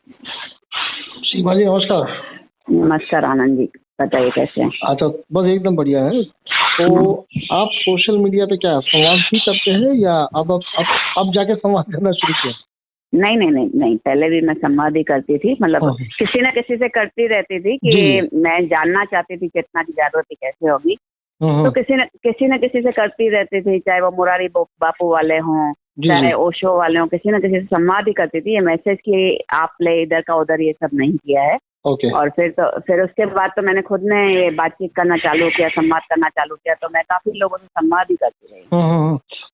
शिवा जी नमस्कार। नमस्कार आनंद जी, बताइए कैसे हैं? अच्छा, बस एकदम बढ़िया है। तो आप सोशल मीडिया पे क्या संवाद ही करते हैं या अब जाके संवाद करना शुरू किया? नहीं नहीं नहीं नहीं, पहले भी मैं संवाद ही करती थी, मतलब किसी न किसी से करती रहती थी कि मैं जानना चाहती थी चेतना की जागृति कैसे होगी। तो किसी न किसी से करती रहती थी, चाहे वो मुरारी बापू वाले हों, चाहे ओशो वाले हों, किसी न किसी से संवाद ही करती थी। ये मैसेज कि आप ले इधर का उधर ये सब नहीं किया है। और फिर उसके बाद तो मैंने खुद ने ये बातचीत करना चालू किया, संवाद करना चालू किया, तो मैं काफी लोगों से संवाद ही करती रही।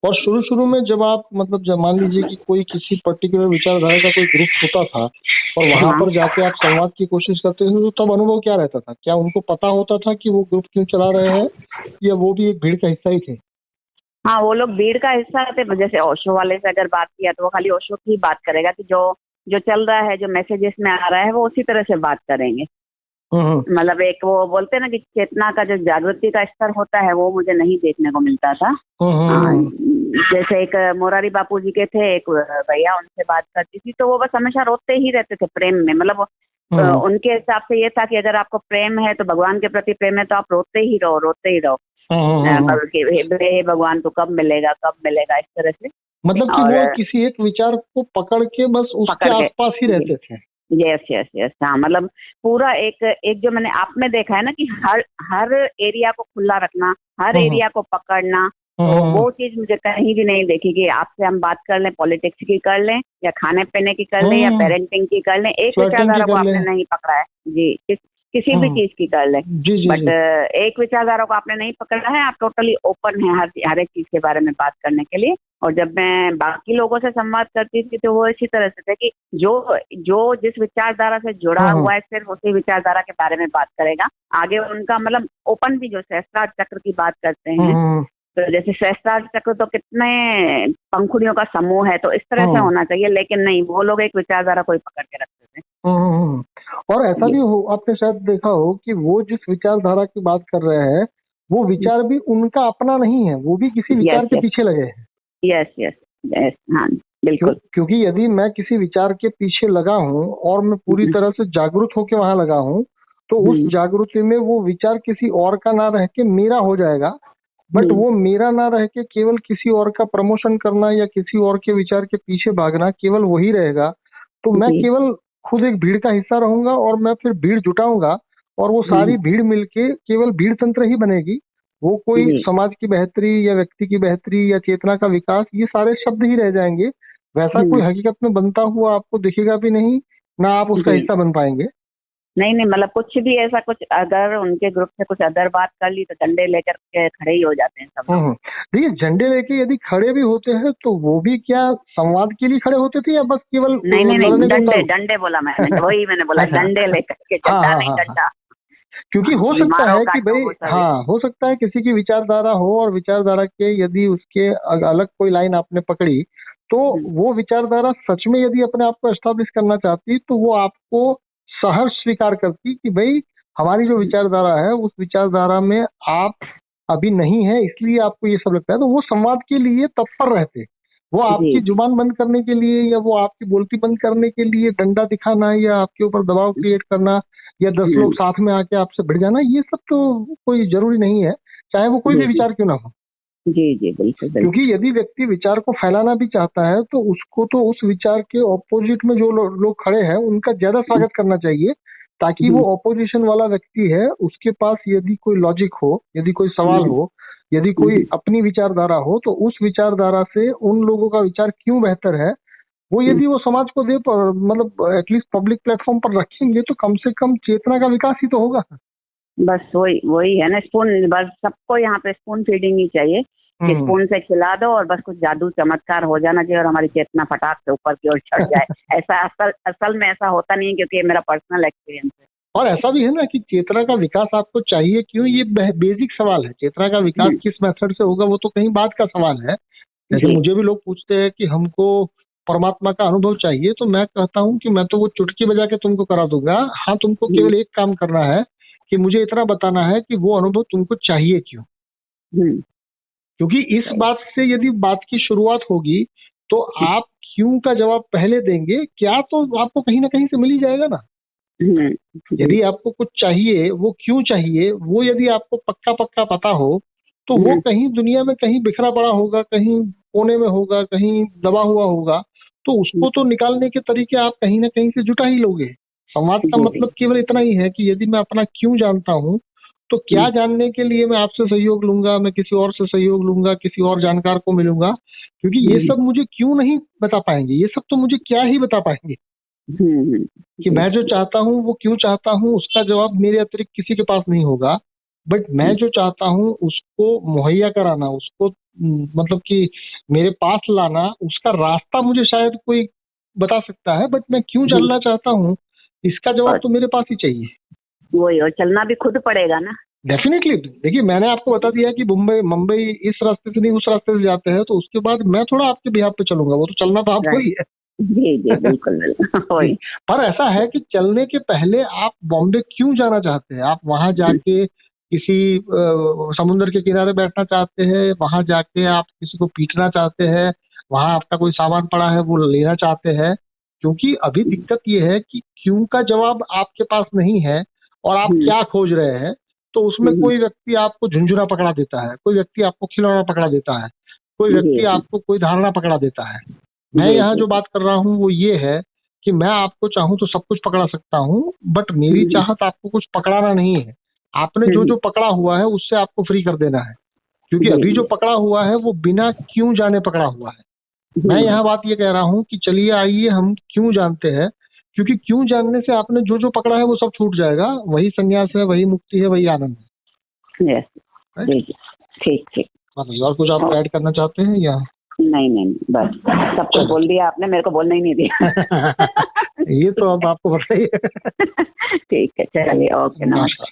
और शुरू में जब आप जब मान लीजिए कि कोई किसी पर्टिकुलर विचारधारा का कोई ग्रुप होता था और वहां पर जाके आप संवाद की कोशिश करते थे, तो तब अनुभव क्या रहता था? क्या उनको पता होता था कि वो ग्रुप क्यों चला रहे हैं या वो भी एक भीड़ का हिस्सा ही थे? हाँ, वो लोग भीड़ का हिस्सा थे। जैसे ओशो वाले से अगर बात किया तो वो खाली ओशो की बात करेगा कि जो चल रहा है, जो मैसेजेस में आ रहा है, वो उसी तरह से बात करेंगे। मतलब एक वो बोलते हैं ना कि चेतना का जो जागृति का स्तर होता है वो मुझे नहीं देखने को मिलता था। जैसे एक मोरारी बापू जी के थे, एक भैया, उनसे बात करती थी तो वो बस हमेशा रोते ही रहते थे प्रेम में। मतलब उनके हिसाब से ये था कि अगर आपको प्रेम है तो भगवान के प्रति प्रेम है तो आप रोते ही रहो, रोते ही रहो। हे भगवान तो कब मिलेगा, कब मिलेगा, इस तरह से। मतलब कि वो किसी एक विचार को पकड़ के बस उसके आसपास ही रहते थे। यस यस यस, हाँ, मतलब पूरा एक जो मैंने आप में देखा है ना कि हर एरिया को खुला रखना, हर एरिया को पकड़ना, तो वो चीज मुझे कहीं भी नहीं देखी कि आपसे हम बात कर लें, पॉलिटिक्स की कर लें या खाने पीने की कर लें या पेरेंटिंग की कर लें, एक विचारधारा को आपने नहीं पकड़ा है जी, किसी भी चीज की कर लें। बट एक विचारधारा को आपने नहीं पकड़ा है, आप टोटली ओपन है हर एक चीज के बारे में बात करने के लिए। और जब मैं बाकी लोगों से संवाद करती थी तो वो इसी तरह से थे कि जो जिस विचारधारा से जुड़ा हुआ है सिर्फ उसी विचारधारा के बारे में बात करेगा। आगे उनका मतलब ओपन भी, जो सहस्त्रार चक्र की बात करते हैं, तो जैसे सहस्त्रार चक्र तो कितने पंखुड़ियों का समूह है, तो इस तरह से होना चाहिए। लेकिन नहीं, वो लोग एक विचारधारा को ही पकड़ के रखते थे। और ऐसा भी हो, आपने शायद देखा हो कि वो जिस विचारधारा की बात कर रहे हैं वो विचार भी उनका अपना नहीं है, वो भी किसी विचार के पीछे लगे हैं। यस यस यस, हाँ बिल्कुल। क्योंकि यदि मैं किसी विचार के पीछे लगा हूँ और मैं पूरी तरह से जागरूक होकर वहां लगा हूँ, तो उस जागृति में वो विचार किसी और का ना रह के मेरा हो जाएगा। बट वो मेरा ना रह के केवल किसी और का प्रमोशन करना या किसी और के विचार के पीछे भागना, केवल वही रहेगा। तो मैं केवल खुद एक भीड़ का हिस्सा रहूंगा और मैं फिर भीड़ जुटाऊंगा और वो सारी भीड़ मिलके केवल भीड़ तंत्र ही बनेगी। वो कोई समाज की बेहतरी या व्यक्ति की बेहतरी या चेतना का विकास, ये सारे शब्द ही रह जाएंगे। वैसा कोई हकीकत में बनता हुआ आपको दिखेगा भी नहीं, ना आप उसका हिस्सा बन पाएंगे। नहीं, मतलब कुछ भी ऐसा, कुछ अगर उनके ग्रुप से कुछ अदर बात कर ली तो डंडे लेकर के खड़े ही हो जाते हैं सब लोग। देखिए, झंडे लेके यदि खड़े भी होते हैं तो वो भी क्या संवाद के लिए खड़े होते थे या बस केवल नहीं, डंडे बोला मैंने, वही मैंने बोला, डंडे लेकर के, डंडा नहीं, डंडा। क्योंकि हो सकता है कि भाई, हो सकता है किसी की विचारधारा हो और विचारधारा के यदि उसके अलग कोई लाइन आपने पकड़ी तो वो विचारधारा सच में यदि अपने आप को एस्टैब्लिश करना चाहती तो वो आपको सहर्ष स्वीकार करती कि भाई हमारी जो विचारधारा है उस विचारधारा में आप अभी नहीं है, इसलिए आपको ये सब लगता है। तो वो संवाद के लिए तत्पर रहते। वो आपकी जुबान बंद करने के लिए या वो आपकी बोलती बंद करने के लिए डंडा दिखाना या आपके ऊपर दबाव क्रिएट करना या 10 लोग साथ में आके आपसे भिड़ जाना, ये सब तो कोई जरूरी नहीं है, चाहे वो कोई भी विचार क्यों ना हो। जी बिल्कुल। क्योंकि यदि व्यक्ति विचार को फैलाना भी चाहता है तो उसको तो उस विचार के ऑपोजिट में जो लोग खड़े हैं उनका ज्यादा स्वागत करना चाहिए, ताकि वो ऑपोजिशन वाला व्यक्ति है उसके पास यदि कोई लॉजिक हो, यदि कोई सवाल हो, यदि कोई अपनी विचारधारा हो, तो उस विचारधारा से उन लोगों का विचार क्यों बेहतर है वो यदि वो समाज को दे, मतलब एटलीस्ट पब्लिक प्लेटफॉर्म पर रखेंगे तो कम से कम चेतना का विकास ही तो होगा। बस वही है ना, स्पून, बस सबको यहाँ पे स्पून फीडिंग ही चाहिए कि स्पून से खिला दो और बस कुछ जादू चमत्कार हो जाना चाहिए और हमारी चेतना फटाक से ऊपर की ओर चढ़ जाए। ऐसा असल में ऐसा होता नहीं है, क्योंकि ये मेरा पर्सनल एक्सपीरियंस है। और ऐसा भी है ना कि चेतना का विकास आपको चाहिए क्यों, ये बेसिक सवाल है। चेतना का विकास किस मेथड से होगा वो तो कहीं बात का सवाल है। जैसे मुझे भी लोग पूछते हैं कि हमको परमात्मा का अनुभव चाहिए, तो मैं कहता हूँ कि मैं तो वो चुटकी बजा के तुमको करा दूंगा। हाँ, तुमको केवल एक काम करना है कि मुझे इतना बताना है कि वो अनुभव तुमको चाहिए क्यों। क्योंकि इस बात से यदि बात की शुरुआत होगी तो आप क्यों का जवाब पहले देंगे, क्या तो आपको कहीं ना कहीं से मिल ही जाएगा ना। यदि आपको कुछ चाहिए, वो क्यों चाहिए, वो यदि आपको पक्का पक्का पता हो तो वो कहीं दुनिया में कहीं बिखरा पड़ा होगा, कहीं कोने में होगा, कहीं दबा हुआ होगा, तो उसको तो निकालने के तरीके आप कहीं ना कहीं से जुटा ही लोगे। संवाद का मतलब केवल इतना ही है कि यदि मैं अपना क्यों जानता हूँ तो क्या जानने के लिए मैं आपसे सहयोग लूंगा, मैं किसी और से सहयोग लूंगा, किसी और जानकार को मिलूंगा, क्योंकि ये सब मुझे क्यों नहीं बता पाएंगे, ये सब तो मुझे क्या ही बता पाएंगे। कि मैं जो चाहता हूँ वो क्यों चाहता हूँ उसका जवाब मेरे अतिरिक्त किसी के पास नहीं होगा, बट मैं जो चाहता हूँ उसको मुहैया कराना, उसको मतलब कि मेरे पास लाना, उसका रास्ता मुझे शायद कोई बता सकता है, बट मैं क्यों चलना चाहता हूँ इसका जवाब तो मेरे पास ही चाहिए। वही, और चलना भी खुद पड़ेगा ना। डेफिनेटली। देखिए मैंने आपको बता दिया कि मुंबई इस रास्ते से नहीं उस रास्ते से जाते हैं, तो उसके बाद मैं थोड़ा आपके बिहाफ पे चलूंगा, वो तो चलना तो आपको ही है। जी जी बिल्कुल बिल्कुल। पर ऐसा है कि चलने के पहले आप बॉम्बे क्यों जाना चाहते हैं, आप वहां जाके किसी समुद्र के किनारे बैठना चाहते हैं, वहां जाके आप किसी को पीटना चाहते हैं, वहां आपका कोई सामान पड़ा है वो लेना चाहते हैं, क्योंकि अभी दिक्कत ये है कि क्यों का जवाब आपके पास नहीं है और आप क्या खोज रहे हैं। तो उसमें कोई व्यक्ति आपको झुंझुना पकड़ा देता है, कोई व्यक्ति आपको खिलौना पकड़ा देता है, कोई व्यक्ति आपको कोई धारणा पकड़ा देता है। मैं यहाँ जो बात कर रहा हूँ वो ये है कि मैं आपको चाहूँ तो सब कुछ पकड़ा सकता हूँ, बट मेरी चाहत आपको कुछ पकड़ाना नहीं है। आपने जो जो पकड़ा हुआ है उससे आपको फ्री कर देना है, क्योंकि अभी जो पकड़ा हुआ है वो बिना क्यों जाने पकड़ा हुआ है। मैं यहाँ बात ये कह रहा हूँ कि चलिए आइए हम क्यों जानते हैं, क्योंकि क्यों जानने से आपने जो जो पकड़ा है वो सब छूट जाएगा। वही संन्यास है, वही मुक्ति है, वही आनंद है। ठीक ठीक। और कुछ आप ऐड करना चाहते हैं या नहीं बस सब कुछ बोल दिया आपने, मेरे को बोलना ही नहीं दिया। ये तो अब आपको बताइए। ठीक है, चलिए, ओके, नमस्कार।